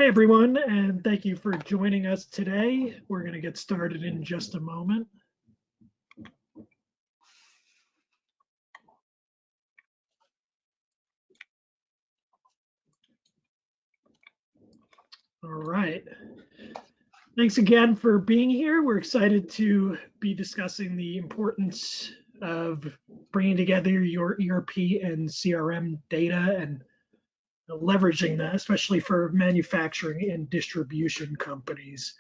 Hey everyone, and thank you for joining us today. We're going to get started in just a moment. All right. Thanks again for being here. We're excited to be discussing the importance of bringing together your ERP and CRM data and leveraging that, especially for manufacturing and distribution companies.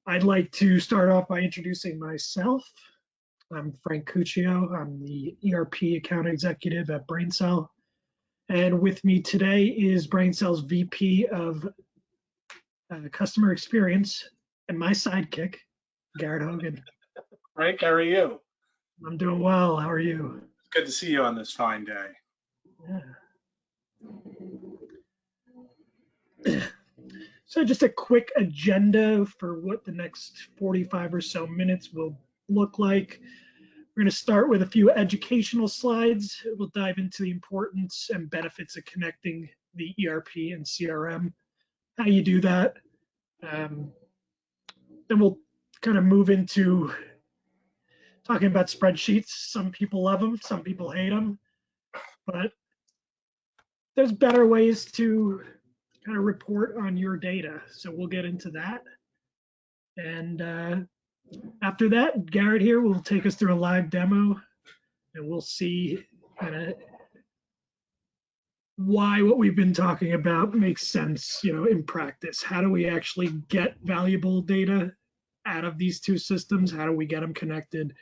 I'd like to start off by introducing myself. I'm Frank Cuccio. I'm the ERP account executive at BrainCell. And with me today is BrainCell's VP of Customer Experience and my sidekick, Garrett Hogan. Frank, how are you? I'm doing well. How are you? Good to see you on this fine day. Yeah. So just a quick agenda for what the next 45 or so minutes will look like. We're going to start with a few educational slides. We'll dive into the importance and benefits of connecting the ERP and CRM, how you do that. Then we'll kind of move into talking about spreadsheets. Some people love them, some people hate them, but there's better ways to kind of report on your data. So we'll get into that. And after that, Garrett here will take us through a live demo, and we'll see kind of why what we've been talking about makes sense, in practice. How do we actually get valuable data out of these two systems? How do we get them connected?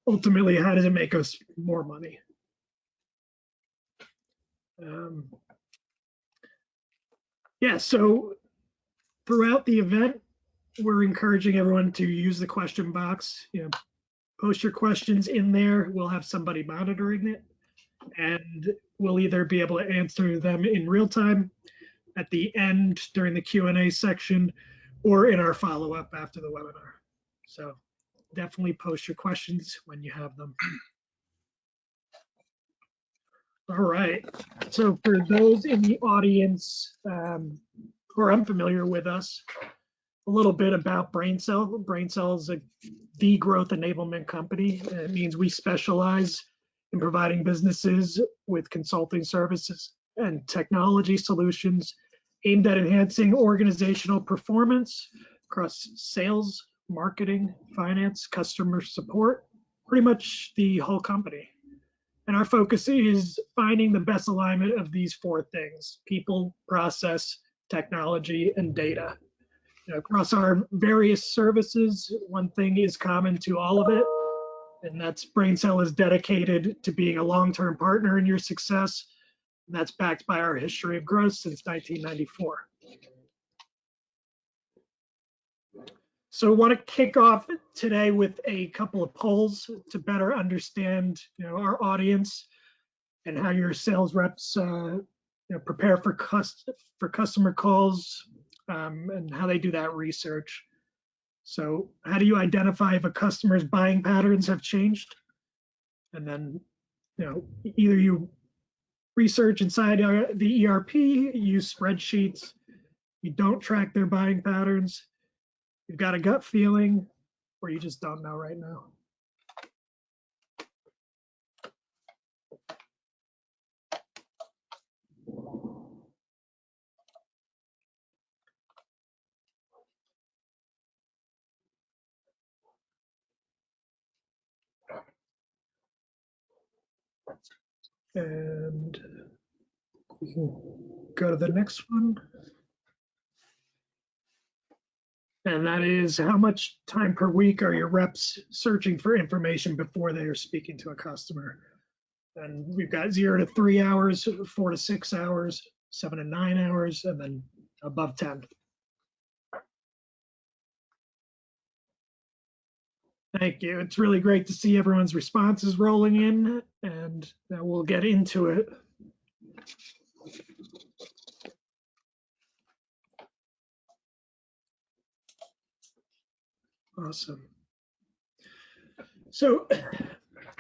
Ultimately, how does it make us more money? So throughout the event, we're encouraging everyone to use the question box. Post your questions in there. We'll have somebody monitoring it, and we'll either be able to answer them in real time at the end during the Q&A section or in our follow-up after the webinar. So definitely post your questions when you have them. All right. So for those in the audience who are unfamiliar with us, a little bit about BrainCell. BrainCell is the growth enablement company. It means we specialize in providing businesses with consulting services and technology solutions aimed at enhancing organizational performance across sales, marketing, finance, customer support, pretty much the whole company. And our focus is finding the best alignment of these four things: people, process, technology, and data. Across our various services, one thing is common to all of it, and that's BrainCell is dedicated to being a long-term partner in your success. And that's backed by our history of growth since 1994. So I want to kick off today with a couple of polls to better understand, our audience and how your sales reps prepare for customer calls and how they do that research. So how do you identify if a customer's buying patterns have changed? And then, either you research inside the ERP, use spreadsheets, you don't track their buying patterns, you've got a gut feeling, or you just don't know right now. And we can go to the next one. And that is, how much time per week are your reps searching for information before they are speaking to a customer? And we've got 0 to 3 hours, 4 to 6 hours, 7 to 9 hours, and then above 10. Thank you. It's really great to see everyone's responses rolling in, and now we'll get into it. Awesome. So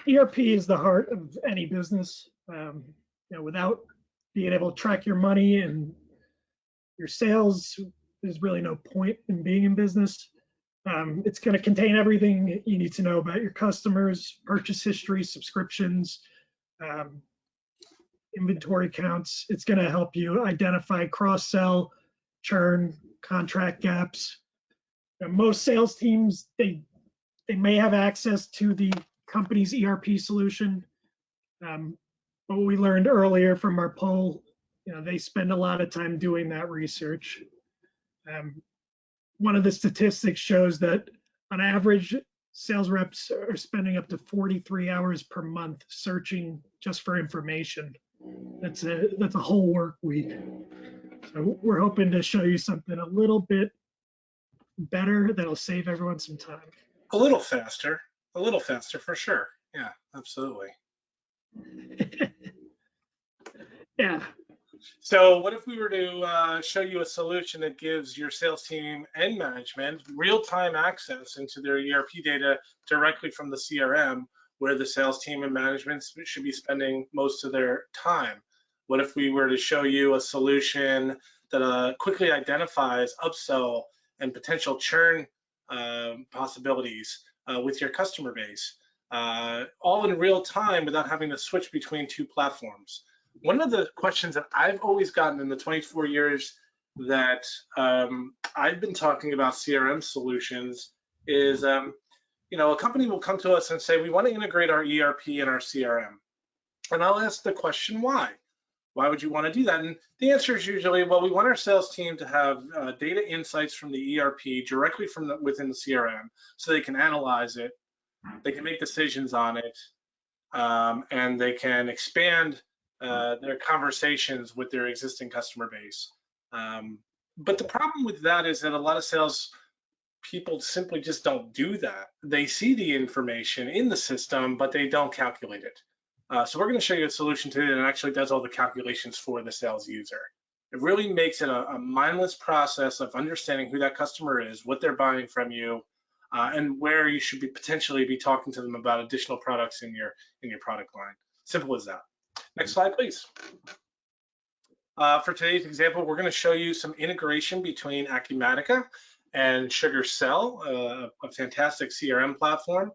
ERP is the heart of any business. Without being able to track your money and your sales, there's really no point in being in business. It's going to contain everything you need to know about your customers, purchase history, subscriptions, um, inventory counts. It's going to help you identify cross-sell, churn, contract gaps. Most sales teams, they may have access to the company's ERP solution. But we learned earlier from our poll, they spend a lot of time doing that research. One of the statistics shows that on average, sales reps are spending up to 43 hours per month searching just for information. That's a whole work week. So we're hoping to show you something a little bit better that'll save everyone some time. A little faster for sure. Yeah, absolutely. Yeah. So what if we were to show you a solution that gives your sales team and management real-time access into their ERP data directly from the CRM, where the sales team and management should be spending most of their time? What if we were to show you a solution that quickly identifies upsell and potential churn possibilities with your customer base, all in real time without having to switch between two platforms? One of the questions that I've always gotten in the 24 years that I've been talking about CRM solutions is, a company will come to us and say, we want to integrate our ERP and our CRM. And I'll ask the question, why? Why would you want to do that? And the answer is usually, well, we want our sales team to have data insights from the ERP directly from within the CRM so they can analyze it, they can make decisions on it, and they can expand their conversations with their existing customer base. But the problem with that is that a lot of sales people simply just don't do that. They see the information in the system, but they don't calculate it. So we're going to show you a solution today that actually does all the calculations for the sales user. It really makes it a mindless process of understanding who that customer is, what they're buying from you, and where you should be potentially be talking to them about additional products in your product line. Simple as that. Next slide, please. For today's example, we're going to show you some integration between Acumatica and SugarCell, a fantastic CRM platform.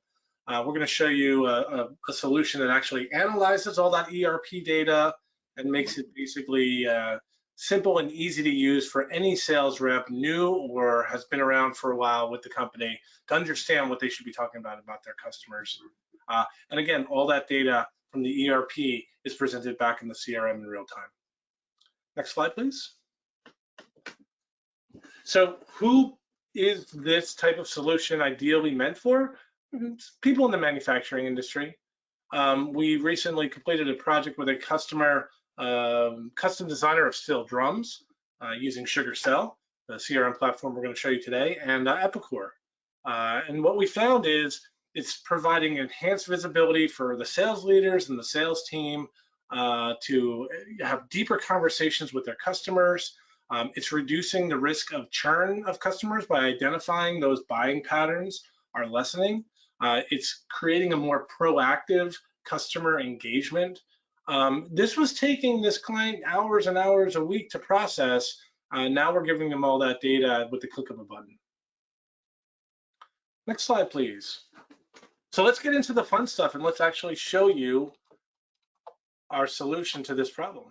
We're going to show you a solution that actually analyzes all that ERP data and makes it basically simple and easy to use for any sales rep, new or has been around for a while with the company, to understand what they should be talking about their customers. And again, all that data from the ERP is presented back in the CRM in real time. Next slide, please. So who is this type of solution ideally meant for? It's people in the manufacturing industry. We recently completed a project with a customer, custom designer of steel drums using SugarCell, the CRM platform we're going to show you today, and Epicor. And what we found is it's providing enhanced visibility for the sales leaders and the sales team to have deeper conversations with their customers. It's reducing the risk of churn of customers by identifying those buying patterns are lessening. It's creating a more proactive customer engagement. This was taking this client hours and hours a week to process. Now we're giving them all that data with the click of a button. Next slide, please. So let's get into the fun stuff and let's actually show you our solution to this problem.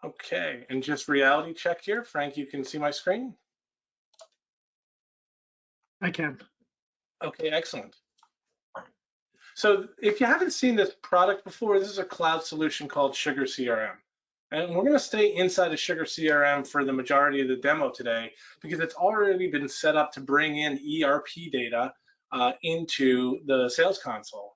Okay, and just reality check here. Frank, you can see my screen? I can. Okay, excellent. So if you haven't seen this product before, this is a cloud solution called Sugar CRM. And we're going to stay inside of Sugar CRM for the majority of the demo today because it's already been set up to bring in ERP data into the sales console.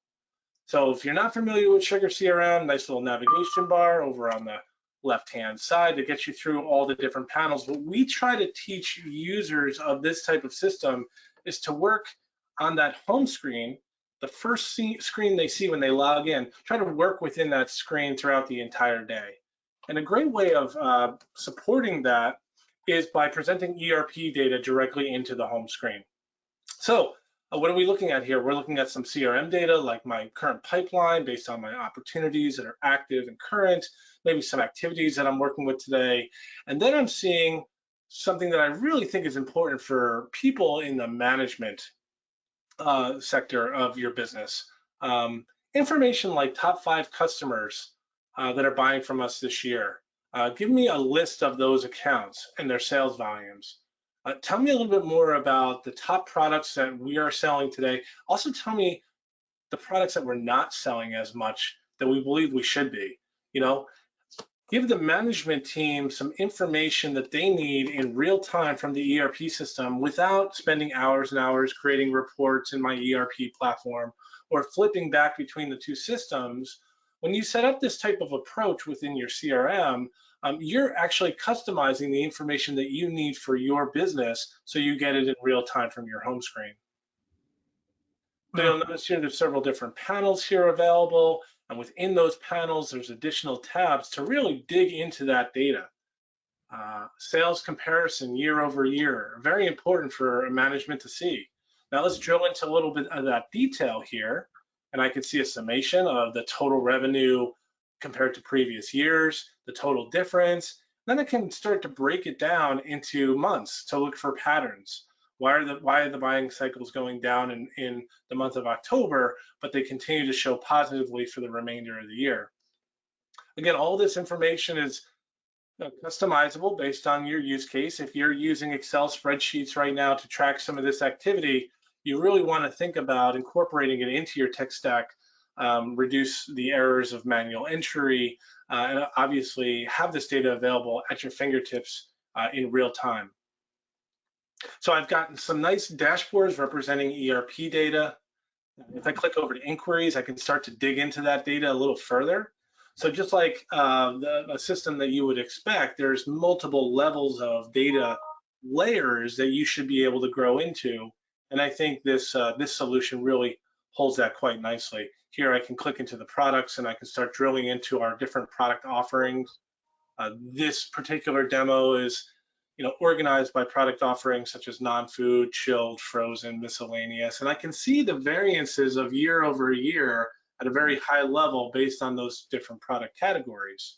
So if you're not familiar with Sugar CRM, nice little navigation bar over on the left-hand side that gets you through all the different panels. What we try to teach users of this type of system is to work on that home screen, the first screen they see when they log in, try to work within that screen throughout the entire day. And a great way of supporting that is by presenting ERP data directly into the home screen. So What are we looking at here? We're looking at some CRM data, like my current pipeline based on my opportunities that are active and current, maybe some activities that I'm working with today. And then I'm seeing something that I really think is important for people in the management sector of your business. Information like top 5 customers that are buying from us this year. Give me a list of those accounts and their sales volumes. Tell me a little bit more about the top products that we are selling today. Also tell me the products that we're not selling as much that we believe we should be. You know, give the management team some information that they need in real time from the ERP system without spending hours and hours creating reports in my ERP platform or flipping back between the two systems. When you set up this type of approach within your CRM, you're actually customizing the information that you need for your business so you get it in real time from your home screen. So you'll notice here there's several different panels here available, and within those panels there's additional tabs to really dig into that data. Sales comparison year over year, very important for management to see. Now let's drill into a little bit of that detail here, and I can see a summation of the total revenue compared to previous years, the total difference. Then I can start to break it down into months to look for patterns. Why are the buying cycles going down in the month of October, but they continue to show positively for the remainder of the year? Again, all this information is customizable based on your use case. If you're using Excel spreadsheets right now to track some of this activity, you really want to think about incorporating it into your tech stack, reduce the errors of manual entry, and obviously have this data available at your fingertips in real time. So I've gotten some nice dashboards representing ERP data. If I click over to inquiries, I can start to dig into that data a little further. So just like a system that you would expect, there's multiple levels of data layers that you should be able to grow into. And I think this solution really holds that quite nicely. Here I can click into the products and I can start drilling into our different product offerings. This particular demo is organized by product offerings such as non-food, chilled, frozen, miscellaneous. And I can see the variances of year over year at a very high level based on those different product categories.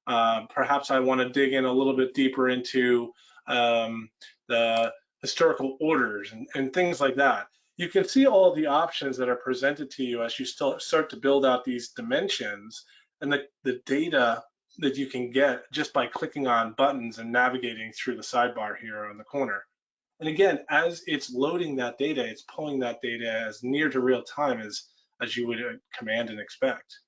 Perhaps I want to dig in a little bit deeper into the historical orders and things like that. You can see all of the options that are presented to you as you start to build out these dimensions, and the data that you can get just by clicking on buttons and navigating through the sidebar here on the corner. And again, as it's loading that data, it's pulling that data as near to real time as you would command and expect.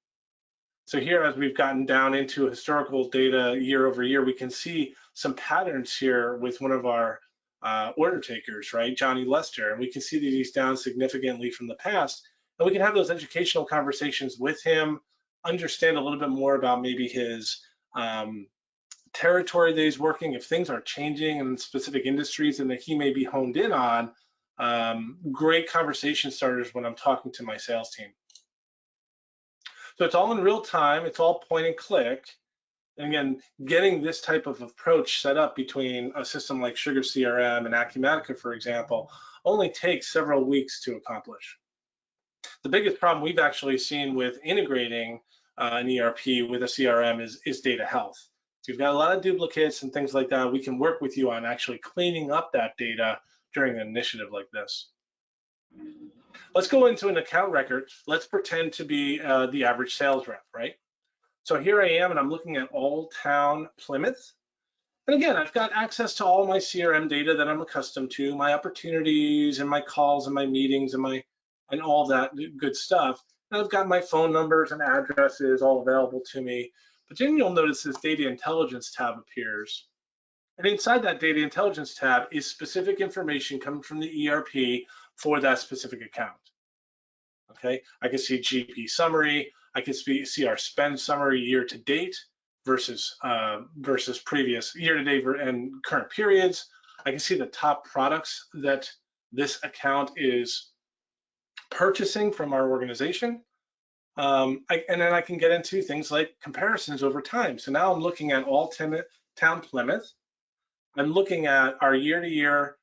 So here, as we've gotten down into historical data year over year, we can see some patterns here with one of our order takers, right, Johnny Lester, and we can see that he's down significantly from the past, and we can have those educational conversations with him, understand a little bit more about maybe his territory that he's working, if things are changing in specific industries and that he may be honed in on. Great conversation starters when I'm talking to my sales team. So it's all in real time, it's all point and click. And again, getting this type of approach set up between a system like Sugar CRM and Acumatica, for example, only takes several weeks to accomplish. The biggest problem we've actually seen with integrating an ERP with a CRM is data health. If you've got a lot of duplicates and things like that, we can work with you on actually cleaning up that data during an initiative like this. Let's go into an account record. Let's pretend to be the average sales rep, right? So here I am, and I'm looking at Old Town Plymouth. And again, I've got access to all my CRM data that I'm accustomed to, my opportunities and my calls and my meetings and all that good stuff. And I've got my phone numbers and addresses all available to me. But then you'll notice this data intelligence tab appears. And inside that data intelligence tab is specific information coming from the ERP for that specific account. Okay, I can see GP summary, I can see our spend summary year to date versus previous year to date and current periods. I can see the top products that this account is purchasing from our organization. And then I can get into things like comparisons over time. So now I'm looking at All Town Plymouth. I'm looking at our year-to-year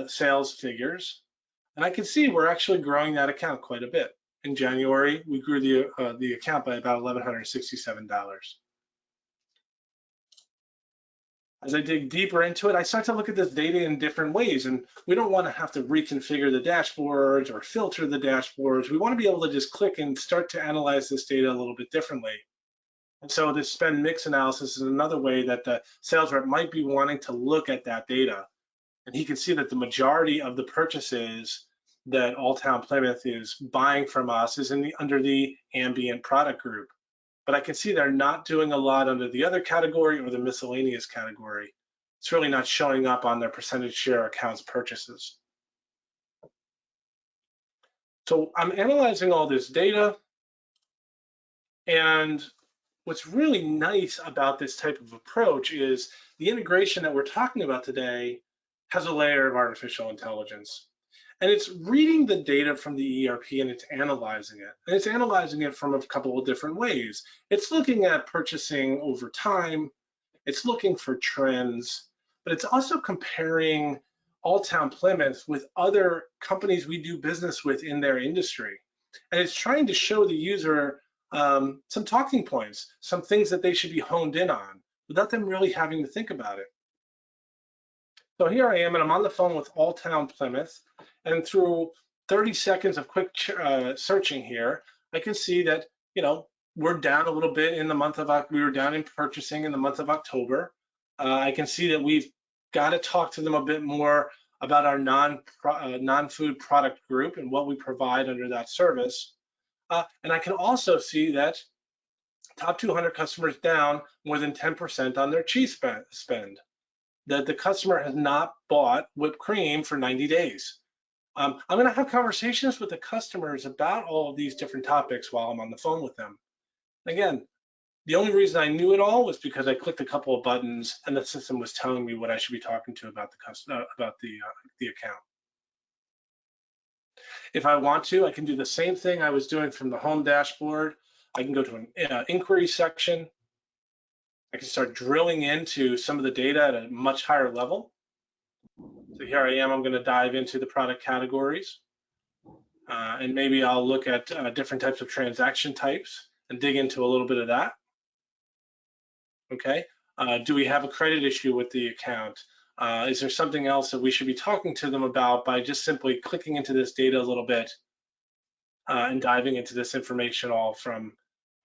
sales figures. And I can see we're actually growing that account quite a bit. In January, we grew the account by about $1,167. As I dig deeper into it, I start to look at this data in different ways, and we don't want to have to reconfigure the dashboards or filter the dashboards. We want to be able to just click and start to analyze this data a little bit differently. And so this spend mix analysis is another way that the sales rep might be wanting to look at that data. And he can see that the majority of the purchases that Alltown Plymouth is buying from us is under the ambient product group. But I can see they're not doing a lot under the other category or the miscellaneous category. It's really not showing up on their percentage share accounts purchases. So I'm analyzing all this data, and what's really nice about this type of approach is the integration that we're talking about today has a layer of artificial intelligence. And it's reading the data from the ERP and it's analyzing it. And it's analyzing it from a couple of different ways. It's looking at purchasing over time, it's looking for trends, but it's also comparing Alltown Plymouth with other companies we do business with in their industry. And it's trying to show the user some talking points, some things that they should be honed in on without them really having to think about it. So here I am, and I'm on the phone with Alltown Plymouth, and through 30 seconds of quick searching here, I can see that, we're down a little bit in the month of, we were down in purchasing in the month of October. I can see that we've got to talk to them a bit more about our non-food product group and what we provide under that service. And I can also see that top 200 customers down more than 10% on their cheese spend. That the customer has not bought whipped cream for 90 days. I'm going to have conversations with the customers about all of these different topics while I'm on the phone with them. Again, the only reason I knew it all was because I clicked a couple of buttons and the system was telling me what I should be talking to about the account. If I want to, I can do the same thing I was doing from the home dashboard. I can go to an inquiry section. I can start drilling into some of the data at a much higher level. So here I am, I'm going to dive into the product categories. And maybe I'll look at different types of transaction types and dig into a little bit of that. Okay, do we have a credit issue with the account? Is there something else that we should be talking to them about by just simply clicking into this data a little bit and diving into this information all from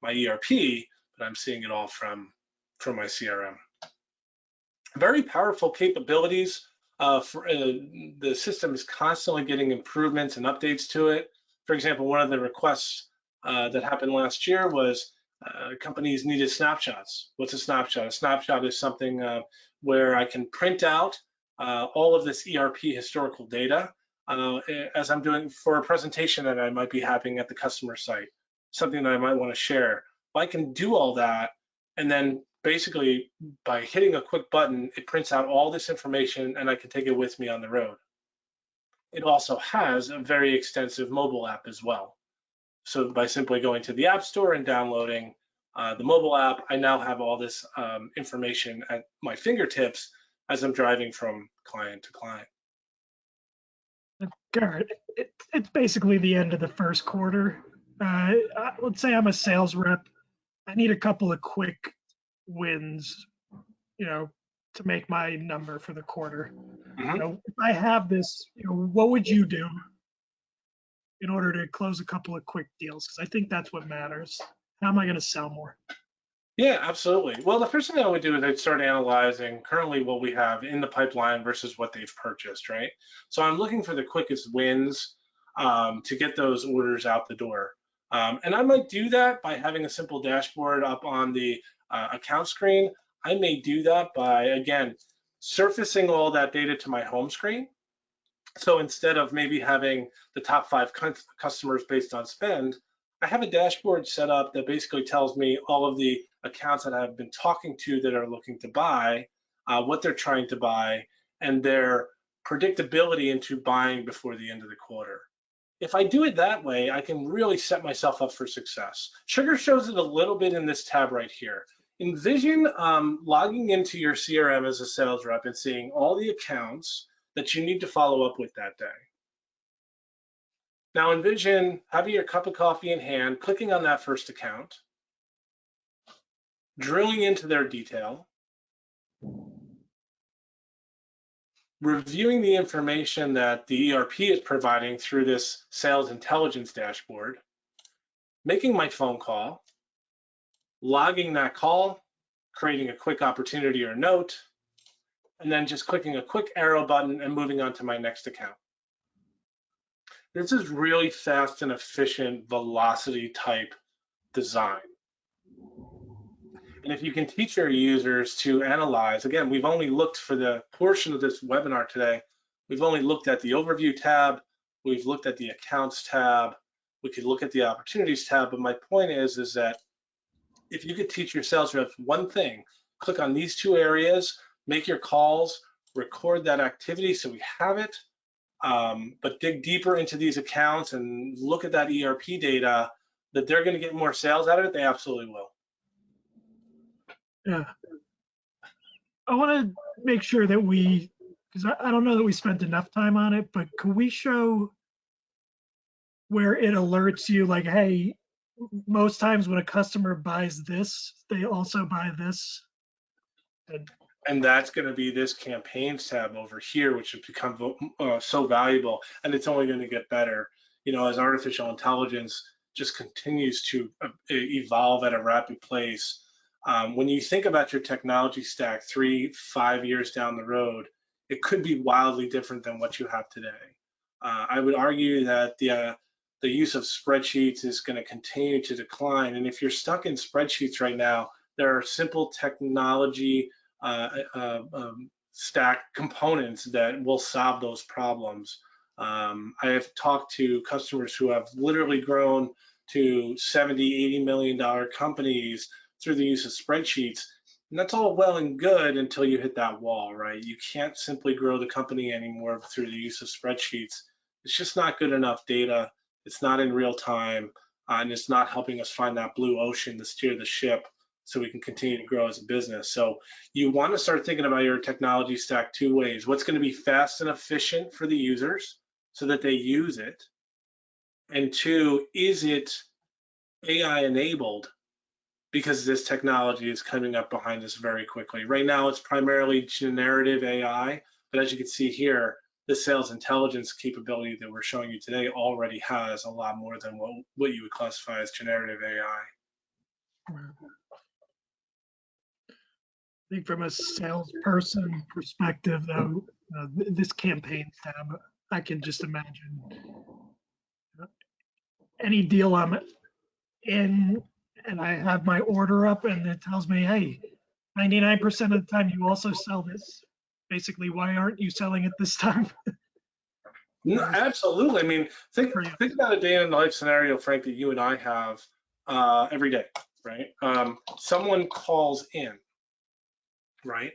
my ERP, but I'm seeing it all from my CRM. Very powerful capabilities. The system is constantly getting improvements and updates to it. For example, one of the requests that happened last year was companies needed snapshots. What's a snapshot? A snapshot is something where I can print out all of this ERP historical data as I'm doing for a presentation that I might be having at the customer site, something that I might want to share. Well, I can do all that, and then basically by hitting a quick button, it prints out all this information and I can take it with me on the road. It also has a very extensive mobile app as well. So by simply going to the App Store and downloading the mobile app, I now have all this information at my fingertips as I'm driving from client to client. Garrett, it's basically the end of the first quarter. Let's say I'm a sales rep. I need a couple of quick wins, to make my number for the quarter. Mm-hmm. If I have this, what would you do in order to close a couple of quick deals? Because I think that's what matters. How am I going to sell more? Yeah, absolutely. Well, the first thing I would do is I'd start analyzing currently what we have in the pipeline versus what they've purchased, right? So I'm looking for the quickest wins to get those orders out the door. And I might do that by having a simple dashboard up on the account screen. I may do that by, again, surfacing all that data to my home screen. So instead of maybe having the top 5 customers based on spend, I have a dashboard set up that basically tells me all of the accounts that I've been talking to that are looking to buy, what they're trying to buy, and their predictability into buying before the end of the quarter. If I do it that way, I can really set myself up for success. Sugar shows it a little bit in this tab right here. Envision logging into your CRM as a sales rep and seeing all the accounts that you need to follow up with that day. Now envision having your cup of coffee in hand, clicking on that first account, drilling into their detail, reviewing the information that the ERP is providing through this sales intelligence dashboard, making my phone call, logging that call, creating a quick opportunity or note, and then just clicking a quick arrow button and moving on to my next account. This is really fast and efficient velocity type design. And if you can teach your users to analyze, again, we've only looked for the portion of this webinar today, we've only looked at the overview tab, we've looked at the accounts tab, we could look at the opportunities tab, but my point is that if you could teach your sales reps one thing, click on these two areas, make your calls, record that activity so we have it, but dig deeper into these accounts and look at that ERP data, that they're going to get more sales out of it, they absolutely will. Yeah. I want to make sure that because I don't know that we spent enough time on it, but could we show where it alerts you like, hey, most times when a customer buys this, they also buy this? And that's going to be this campaigns tab over here, which has become so valuable, and it's only going to get better. You know, as artificial intelligence just continues to evolve at a rapid pace. When you think about your technology stack 3-5 years down the road, it could be wildly different than what you have today. I would argue that the use of spreadsheets is going to continue to decline. And if you're stuck in spreadsheets right now, there are simple technology stack components that will solve those problems. I have talked to customers who have literally grown to $70-80 million companies through the use of spreadsheets. And that's all well and good until you hit that wall, right? You can't simply grow the company anymore through the use of spreadsheets. It's just not good enough data. It's not in real time, and it's not helping us find that blue ocean to steer the ship so we can continue to grow as a business. So you want to start thinking about your technology stack two ways. What's going to be fast and efficient for the users so that they use it? And two, is it AI enabled? Because this technology is coming up behind us very quickly. Right now, it's primarily generative AI, but as you can see here, the sales intelligence capability that we're showing you today already has a lot more than what you would classify as generative AI. I think from a salesperson perspective, though, this campaigns tab, I can just imagine any deal I'm in and I have my order up and it tells me, hey, 99% of the time you also sell this. Basically, why aren't you selling it this time? No, absolutely. I mean, think about a day in life scenario, Frank, that you and I have every day, right? Someone calls in, right?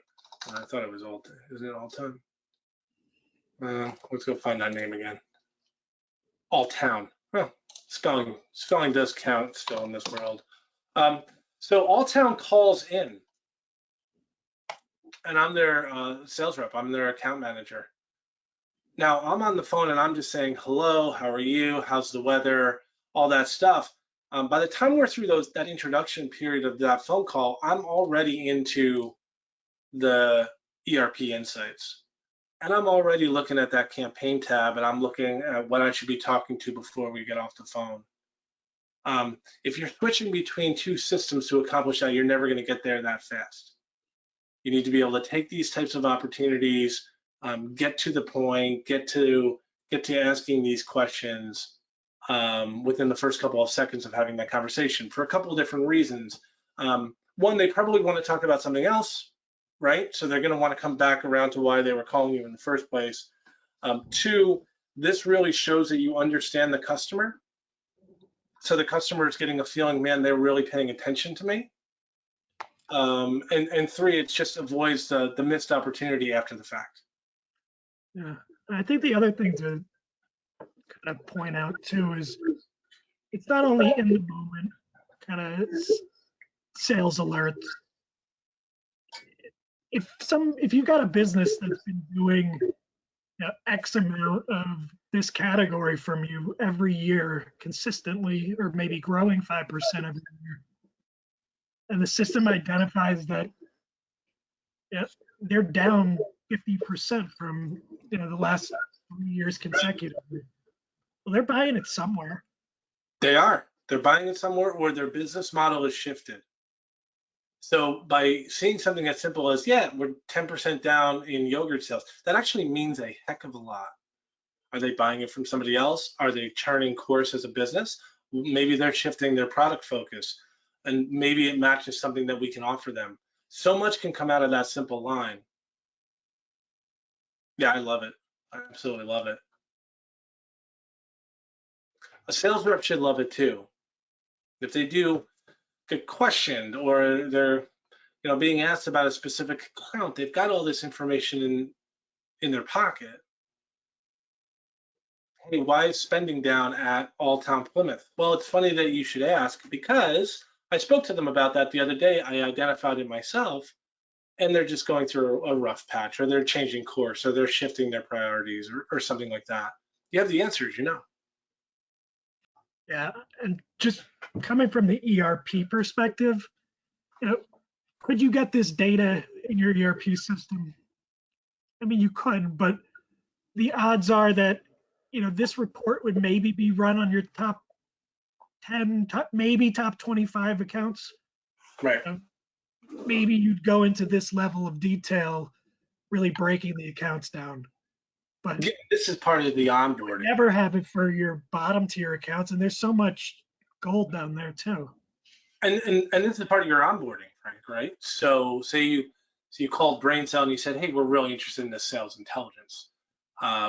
I thought it was all, isn't it all time? Let's go find that name again. All town. Well, spelling does count still in this world. So all town calls in, and I'm their sales rep. I'm their account manager. Now I'm on the phone and I'm just saying, hello, how are you? How's the weather? All that stuff. By the time we're through that introduction period of that phone call, I'm already into the ERP insights. And I'm already looking at that campaign tab and I'm looking at what I should be talking to before we get off the phone. If you're switching between two systems to accomplish that, you're never going to get there that fast. You need to be able to take these types of opportunities, get to the point, get to asking these questions within the first couple of seconds of having that conversation for a couple of different reasons. One, they probably want to talk about something else, right? So they're going to want to come back around to why they were calling you in the first place. Two, this really shows that you understand the customer. So the customer is getting a feeling, man, they're really paying attention to me. And three, it just avoids the missed opportunity after the fact. Yeah, I think the other thing to kind of point out too is it's not only in the moment kind of sales alerts. If you've got a business that's been doing X amount of this category from you every year consistently, or maybe growing 5% every year. And the system identifies that they're down 50% from the last 3 years consecutively. Well, they're buying it somewhere. They are. They're buying it somewhere, or their business model is shifted. So by seeing something as simple as, yeah, we're 10% down in yogurt sales, that actually means a heck of a lot. Are they buying it from somebody else? Are they churning course as a business? Maybe they're shifting their product focus, and maybe it matches something that we can offer them. So much can come out of that simple line. Yeah, I love it. I absolutely love it. A sales rep should love it too. If they do get questioned, or they're being asked about a specific account, they've got all this information in their pocket. Hey, why is spending down at All Town Plymouth? Well, it's funny that you should ask, because I spoke to them about that the other day. I identified it myself, and they're just going through a rough patch, or they're changing course, or they're shifting their priorities, or something like that. You have the answers, Yeah, and just coming from the ERP perspective, could you get this data in your ERP system? I mean, you could, but the odds are that this report would maybe be run on your top 10, maybe top 25 accounts. Right. Maybe you'd go into this level of detail, really breaking the accounts down. But yeah, this is part of the onboarding. Never have it for your bottom tier accounts, and there's so much gold down there too. And this is part of your onboarding, Frank, right? So say you called BrainCell and you said, hey, we're really interested in this sales intelligence.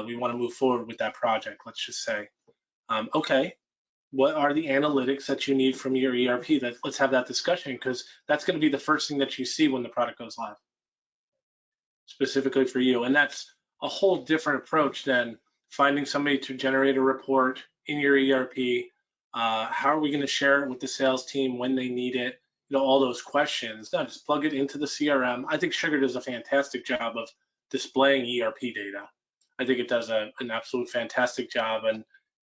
We want to move forward with that project, let's just say. Okay, what are the analytics that you need from your ERP? Let's have that discussion, because that's going to be the first thing that you see when the product goes live, specifically for you. And that's a whole different approach than finding somebody to generate a report in your ERP. How are we going to share it with the sales team when they need it? All those questions. No, just plug it into the CRM. I think Sugar does a fantastic job of displaying ERP data. I think it does an absolute fantastic job, and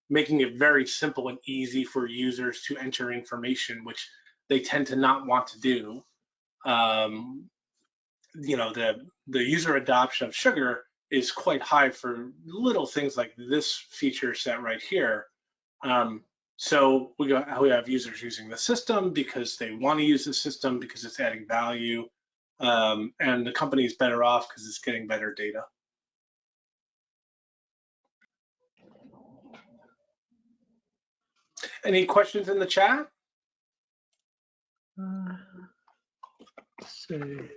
making it very simple and easy for users to enter information, which they tend to not want to do. The user adoption of Sugar is quite high for little things like this feature set right here. So we have users using the system because they want to use the system, because it's adding value, and the company is better off because it's getting better data. Any questions in the chat? Let's see.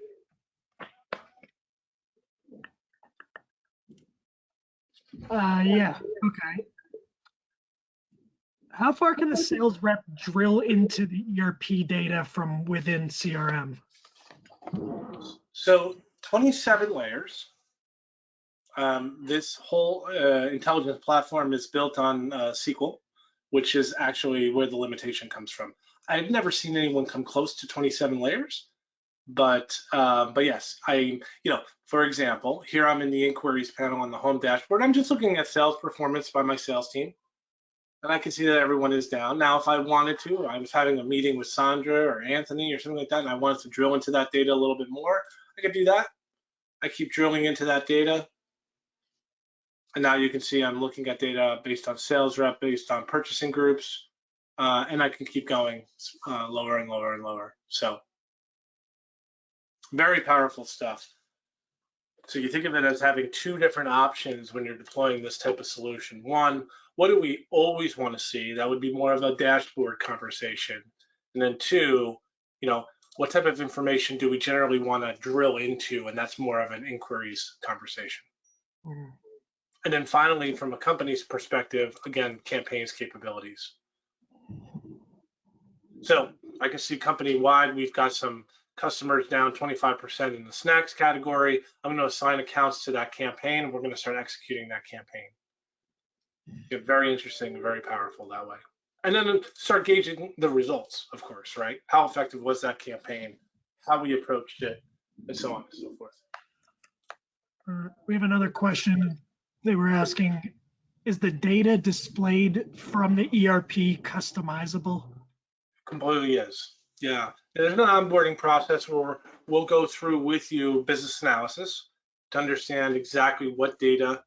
Yeah, okay. How far can the sales rep drill into the ERP data from within CRM? So 27 layers. This whole intelligence platform is built on SQL, which is actually where the limitation comes from. I've never seen anyone come close to 27 layers, but yes, for example, here I'm in the inquiries panel on the home dashboard. I'm just looking at sales performance by my sales team, and I can see that everyone is down. Now, if I wanted to, I was having a meeting with Sandra or Anthony or something like that, and I wanted to drill into that data a little bit more, I could do that. I keep drilling into that data. And now you can see I'm looking at data based on sales rep, based on purchasing groups, and I can keep going lower and lower and lower. So very powerful stuff. So you think of it as having two different options when you're deploying this type of solution. One, what do we always want to see? That would be more of a dashboard conversation. And then two, what type of information do we generally want to drill into? And that's more of an inquiries conversation. Mm-hmm. And then finally, from a company's perspective, again, campaigns capabilities. So I can see company-wide, we've got some customers down 25% in the snacks category. I'm going to assign accounts to that campaign, and we're going to start executing that campaign. Get very interesting and very powerful that way. And then start gauging the results, of course, right? How effective was that campaign? How we approached it, and so on and so forth. We have another question. They were asking, is the data displayed from the ERP customizable? Completely is. Yeah. There's an onboarding process where we'll go through with you business analysis to understand exactly what data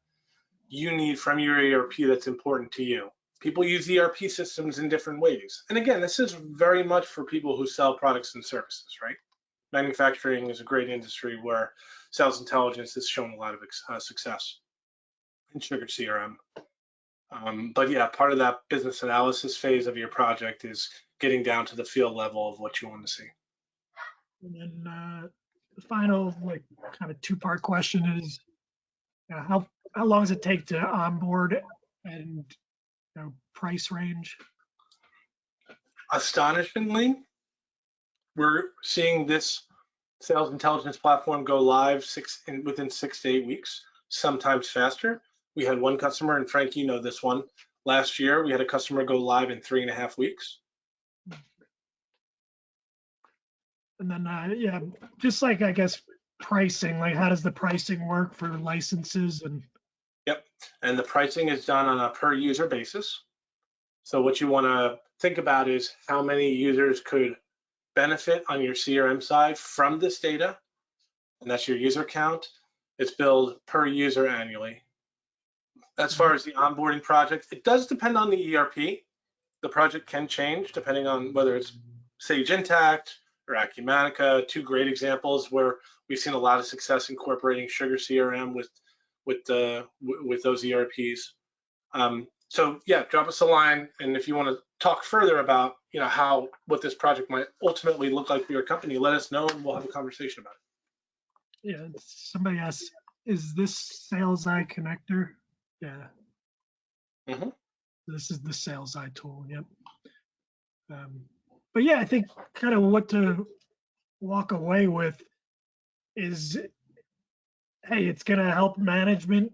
you need from your ERP that's important to you. People use ERP systems in different ways. And again, this is very much for people who sell products and services, right? Manufacturing is a great industry where sales intelligence has shown a lot of success in Sugar CRM. But yeah, part of that business analysis phase of your project is getting down to the field level of what you want to see. And then the final, like, kind of two-part question is, how long does it take to onboard, and price range? Astonishingly, we're seeing this sales intelligence platform go live within 6 to 8 weeks, sometimes faster. We had one customer, and Frank, you know this one. Last year, we had a customer go live in 3.5 weeks. And then, yeah, just like, I guess, pricing, like, how does the pricing work for licenses? And Yep, and the pricing is done on a per user basis. So what you want to think about is how many users could benefit on your CRM side from this data, and that's your user count. It's billed per user annually. As far as the onboarding project, it does depend on the ERP. The project can change depending on whether it's Sage Intacct or Acumatica, two great examples where we've seen a lot of success incorporating Sugar CRM with those ERPs. So yeah, drop us a line, and if you want to talk further about what this project might ultimately look like for your company, let us know, and we'll have a conversation about it. yeah, somebody asked, is this SalesEye connector? Yeah. Mm-hmm. This is the SalesEye tool. Yep. But yeah, I think kind of what to walk away with is, hey, it's going to help management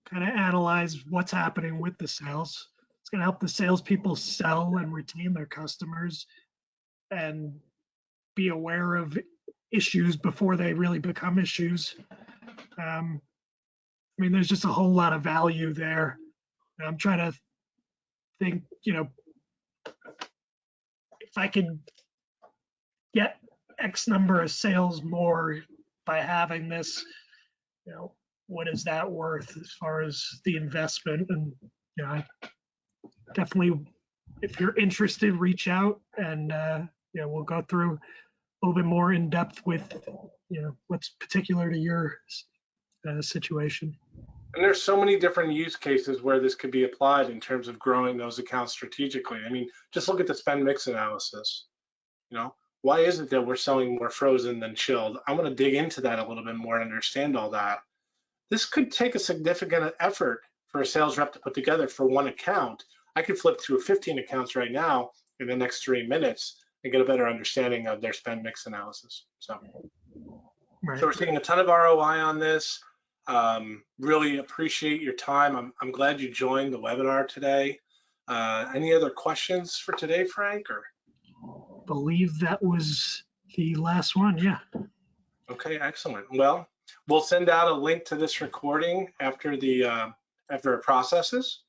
kind of analyze what's happening with the sales. It's going to help the salespeople sell and retain their customers and be aware of issues before they really become issues. I mean, there's just a whole lot of value there. And I'm trying to think, if I could get X number of sales more by having this, what is that worth as far as the investment? And, I definitely, if you're interested, reach out, and, we'll go through a little bit more in depth with, what's particular to your situation. And there's so many different use cases where this could be applied in terms of growing those accounts strategically. I mean, just look at the spend mix analysis. Why is it that we're selling more frozen than chilled? I want to dig into that a little bit more and understand all that. This could take a significant effort for a sales rep to put together for one account. I could flip through 15 accounts right now in the next 3 minutes and get a better understanding of their spend mix analysis. So we're seeing a ton of ROI on this. Really appreciate your time. I'm glad you joined the webinar today. Any other questions for today, Frank? Or believe that was the last one. Yeah. Okay, excellent. Well, we'll send out a link to this recording after it processes.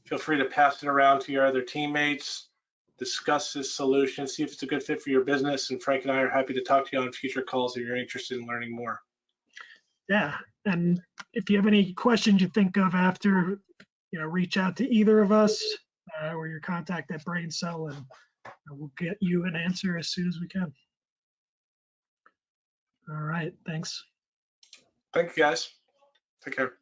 Feel free to pass it around to your other teammates, discuss this solution, see if it's a good fit for your business, and Frank and I are happy to talk to you on future calls if you're interested in learning more. Yeah, and if you have any questions you think of after, reach out to either of us or your contact at BrainCell, and we'll get you an answer as soon as we can. All right, thanks. Thank you, guys. Take care.